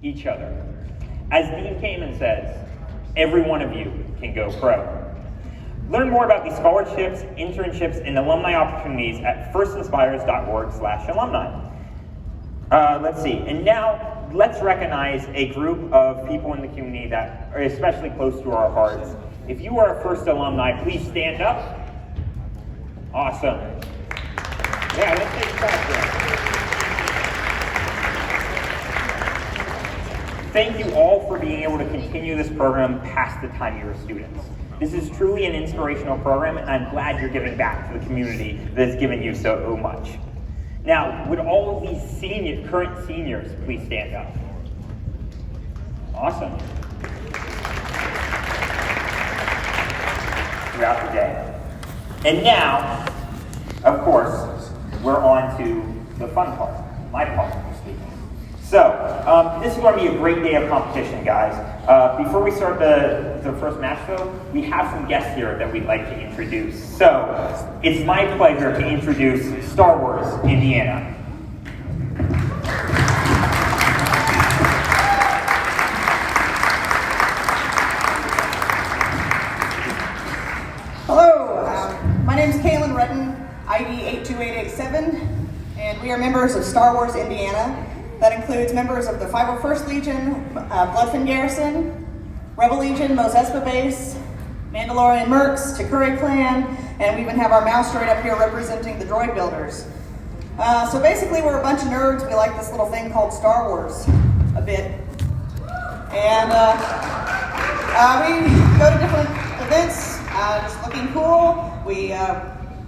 each other. As Dean Kamen says, every one of you can go pro. Learn more about these scholarships, internships, and alumni opportunities at firstinspires.org/alumni. Let's see, and now let's recognize a group of people in the community that are especially close to our hearts. If you are a First alumni, please stand up. Awesome. Yeah, let's take a clap for them. Thank you all for being able to continue this program past the time you were students. This is truly an inspirational program, and I'm glad you're giving back to the community that has given you so much. Now, would all of these current seniors please stand up? Awesome. Throughout the day. And now, of course, we're on to the fun part, my part of speaking. So, this is going to be a great day of competition, guys. Before we start the first match, though, we have some guests here that we'd like to introduce. So, it's my pleasure to introduce Star Wars Indiana. Hello, my name is Kaylin Redden, ID 82887, and we are members of Star Wars Indiana. That includes members of the 501st Legion, Bloodfin Garrison, Rebel Legion, Mos Espa Base, Mandalorian Mercs, Takuri Clan, and we even have our mouse droid up here representing the droid builders. So basically we're a bunch of nerds. We like this little thing called Star Wars a bit. And we go to different events, just looking cool. We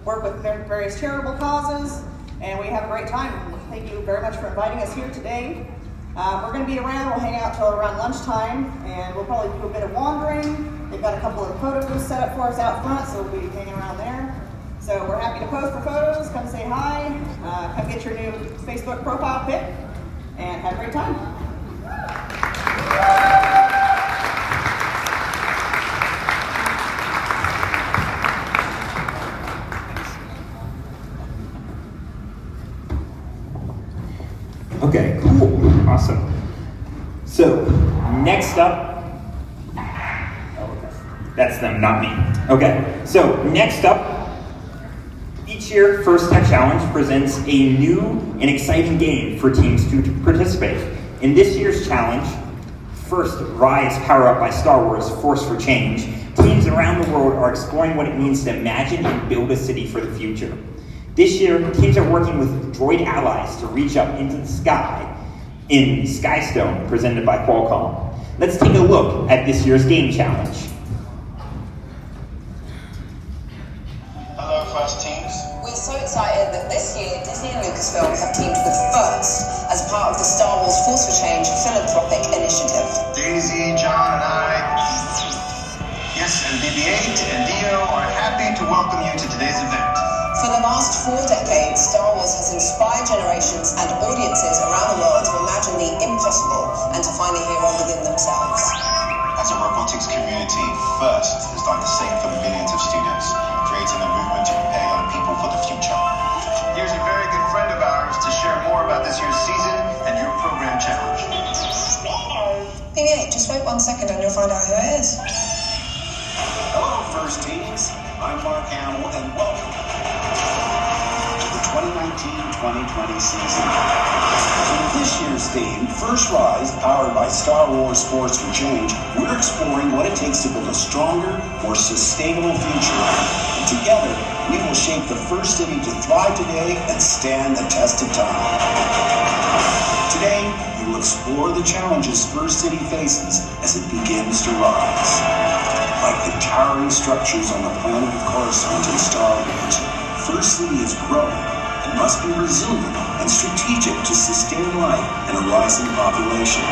work with various charitable causes, and we have a great time. Thank you very much for inviting us here today. We're going to be around. We'll hang out till around lunchtime, and we'll probably do a bit of wandering. They've got a couple of photo booths set up for us out front, so we'll be hanging around there. So we're happy to pose for photos. Come say hi. Come get your new Facebook profile pic, and have a great time. Okay, cool, awesome. So, next up, that's them, not me. Okay, so next up, each year First Tech Challenge presents a new and exciting game for teams to participate. In this year's challenge, First Rise Power Up by Star Wars Force for Change, teams around the world are exploring what it means to imagine and build a city for the future. This year, teams are working with droid allies to reach up into the sky in Skystone, presented by Qualcomm. Let's take a look at this year's game challenge. Hello, First teams. We're so excited that this year Disney and Lucasfilm have teamed with First as part of the Star Wars Force for Change philanthropic initiative. Daisy, John, and I, yes, and BB-8 and Dio are happy to welcome you to today's event. For the last 4 decades, Star Wars has inspired generations and audiences around the world to imagine the impossible and to find the hero within themselves. As a robotics community, First has done the same for millions of students, creating a movement to prepare young people for the future. Here's a very good friend of ours to share more about this year's season and your program challenge. BB-8, just wait 1 second and you'll find out who it is. Hello, First teams. I'm Mark Hamill, and welcome to the 2019-2020 season. For this year's theme, First Rise, powered by Star Wars Force for Change, we're exploring what it takes to build a stronger, more sustainable future. And together, we will shape the first city to thrive today and stand the test of time. Today, we will explore the challenges First City faces as it begins to rise. Like the towering structures on the planet of Coruscant in Star Wars, First City is growing and must be resilient and strategic to sustain life and a rising population.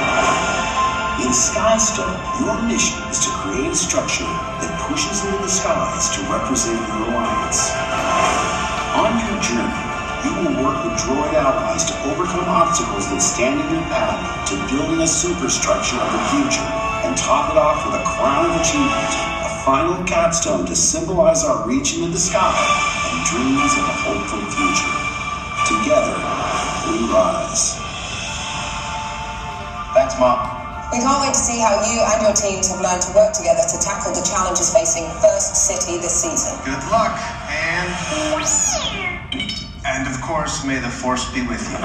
In Skystone, your mission is to create a structure that pushes into the skies to represent your alliance. On your journey, you will work with droid allies to overcome obstacles that stand in your path to building a superstructure of the future, and top it off with a crown of achievement, a final capstone to symbolize our reach into the sky and dreams of a hopeful future. Together, we rise. Thanks Mom. We can't wait to see how you and your teams have learned to work together to tackle the challenges facing First City this season. Good luck, and of course, may the Force be with you.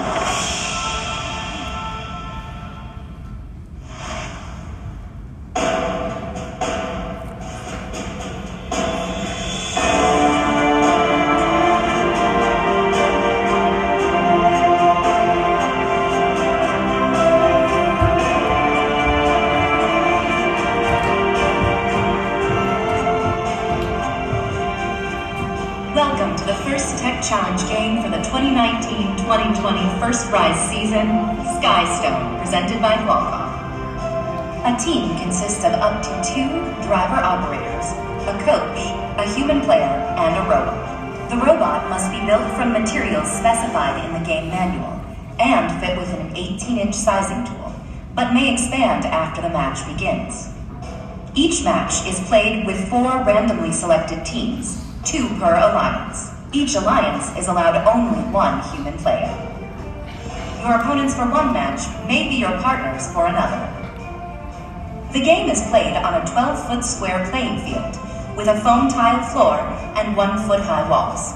Welcome to the first Tech Challenge game for the 2019-2020 First Rise season, Skystone, presented by Qualcomm. A team consists of up to 2 driver operators, a coach, a human player, and a robot. The robot must be built from materials specified in the game manual and fit within an 18-inch sizing tool, but may expand after the match begins. Each match is played with 4 randomly selected teams, 2 per alliance. Each alliance is allowed only 1 human player. Your opponents for one match may be your partners for another. The game is played on a 12-foot square playing field with a foam tile floor and 1-foot-high walls.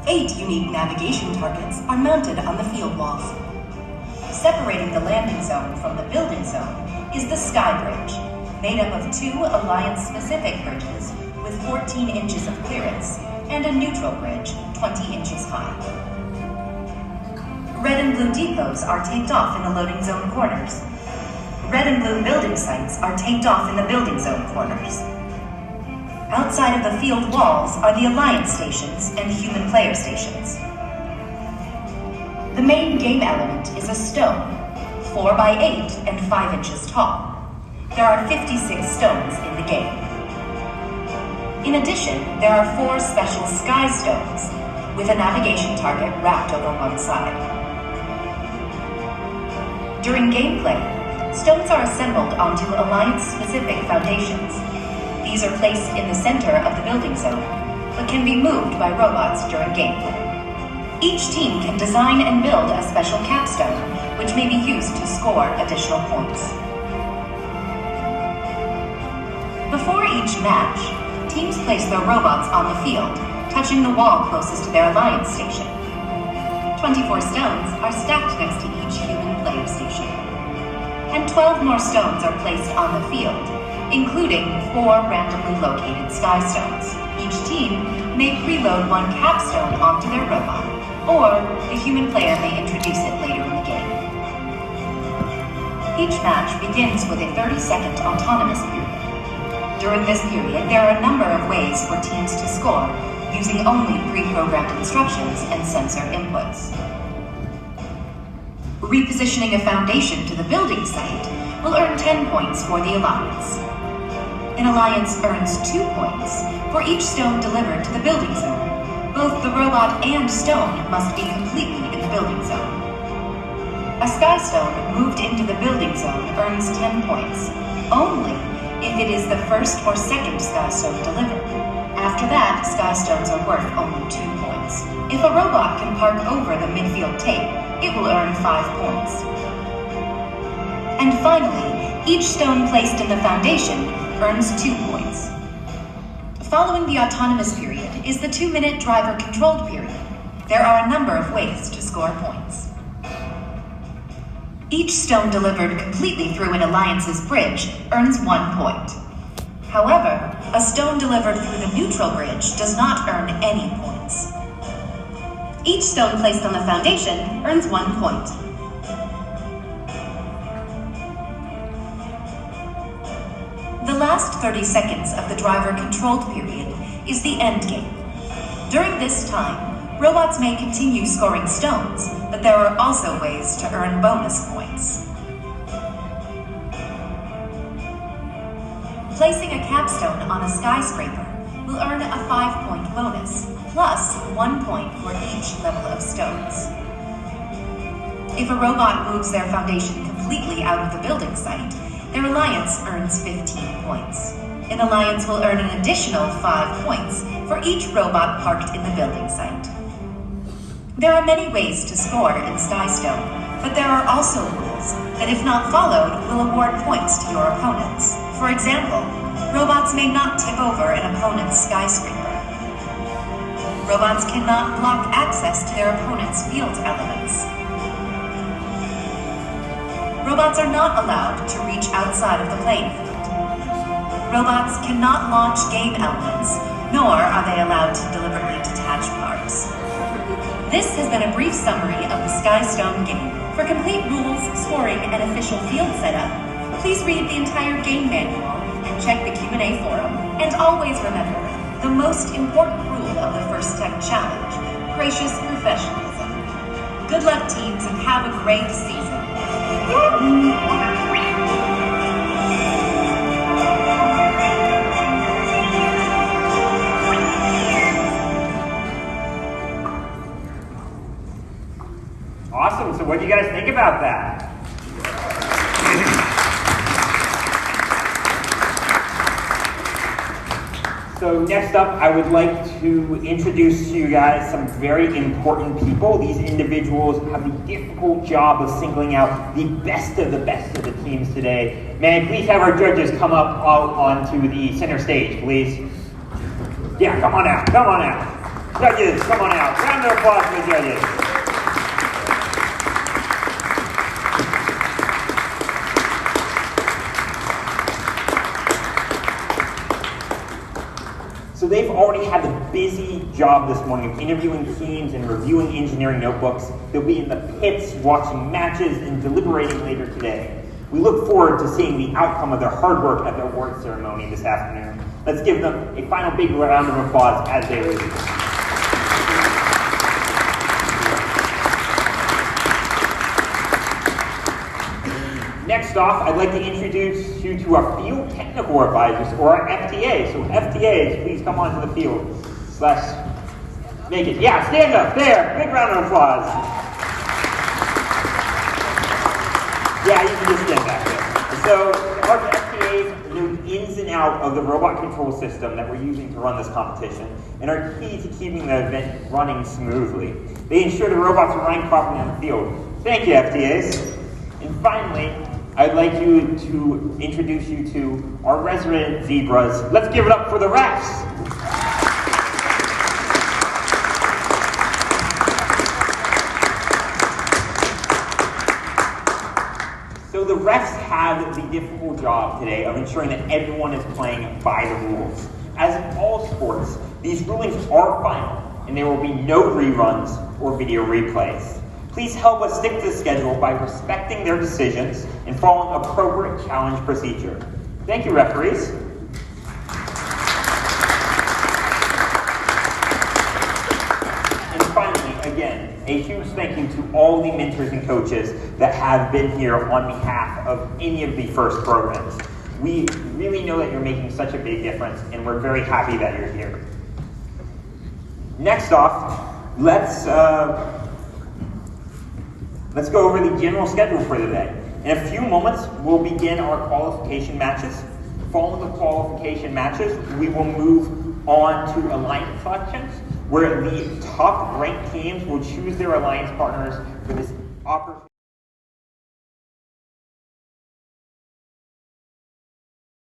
8 unique navigation targets are mounted on the field walls. Separating the landing zone from the building zone is the Sky Bridge, made up of 2 alliance-specific bridges with 14 inches of clearance and a neutral bridge 20 inches high. Red and blue depots are taped off in the loading zone corners. Red and blue building sites are taped off in the building zone corners. Outside of the field walls are the alliance stations and human player stations. The main game element is a stone, 4 by 8 and 5 inches tall. There are 56 stones in the game. In addition, there are 4 special sky stones with a navigation target wrapped over one side. During gameplay, stones are assembled onto alliance-specific foundations. These are placed in the center of the building zone, but can be moved by robots during gameplay. Each team can design and build a special capstone, which may be used to score additional points. Before each match, teams place their robots on the field, touching the wall closest to their alliance station. 24 stones are stacked next to each human player station. And 12 more stones are placed on the field, including 4 randomly located sky stones. Each team may preload 1 capstone onto their robot, or the human player may introduce it later in the game. Each match begins with a 30-second autonomous period. During this period, there are a number of ways for teams to score, using only pre-programmed instructions and sensor inputs. Repositioning a foundation to the building site will earn 10 points for the Alliance. An Alliance earns 2 points for each stone delivered to the building zone. Both the robot and stone must be completely in the building zone. A sky stone moved into the building zone earns 10 points, only if it is the first or second sky stone delivered. After that, sky stones are worth only 2 points. If a robot can park over the midfield tape, it will earn 5 points. And finally, each stone placed in the foundation earns 2 points. Following the autonomous period is the 2-minute driver-controlled period. There are a number of ways to score points. Each stone delivered completely through an Alliance's bridge earns 1 point. However, a stone delivered through the neutral bridge does not earn any points. Each stone placed on the foundation earns 1 point. The last 30 seconds of the driver-controlled period is the end game. During this time, robots may continue scoring stones, but there are also ways to earn bonus points. Placing a capstone on a skyscraper will earn a 5-point bonus, plus 1 point for each level of stones. If a robot moves their foundation completely out of the building site, their alliance earns 15 points. An alliance will earn an additional 5 points for each robot parked in the building site. There are many ways to score in Skystone, But there are also rules that, if not followed, will award points to your opponents. For example, robots may not tip over an opponent's skyscraper. Robots cannot block access to their opponent's field elements. Robots are not allowed to reach outside of the playing field. Robots cannot launch game elements, nor are they allowed to deliberately detach parts. This has been a brief summary of the Skystone game. For complete rules, scoring, and official field setup, please read the entire game manual and check the Q&A forum. And always remember, the most important rule of the First Tech Challenge: gracious professionalism. Good luck, teams, and have a great season. Awesome. So what do you guys think about that? So next up, I would like to introduce to you guys some very important people. These individuals have the difficult job of singling out the best of the teams today. May I please have our judges come up out onto the center stage, please? Yeah, come on out, come on out. Judges, come on out. Round of applause for the judges. So they've already had the busy job this morning of interviewing teams and reviewing engineering notebooks. They'll be in the pits watching matches and deliberating later today. We look forward to seeing the outcome of their hard work at the award ceremony this afternoon. Let's give them a final big round of applause as they leave. Next off, I'd like to introduce you to our Field Technical Advisors, or our FTAs. So FTAs, please come onto the field. Make it. Yeah, stand up. There. Big round of applause. Yeah, you can just stand back there. So our FTAs know the ins and out of the robot control system that we're using to run this competition and are key to keeping the event running smoothly. They ensure the robots are running properly on the field. Thank you, FTAs. And finally, I'd like you to introduce you to our resident zebras. Let's give it up for the refs. So the refs have the difficult job today of ensuring that everyone is playing by the rules. As in all sports, these rulings are final, and there will be no reruns or video replays. Please help us stick to the schedule by respecting their decisions and following appropriate challenge procedure. Thank you, referees. And finally, again, a huge thank you to all the mentors and coaches that have been here on behalf of any of the FIRST programs. We really know that you're making such a big difference, and we're very happy that you're here. Next off, let's go over the general schedule for the day. In a few moments, we'll begin our qualification matches. Following the qualification matches, we will move on to alliance selections, where the top ranked teams will choose their alliance partners for this opportunity.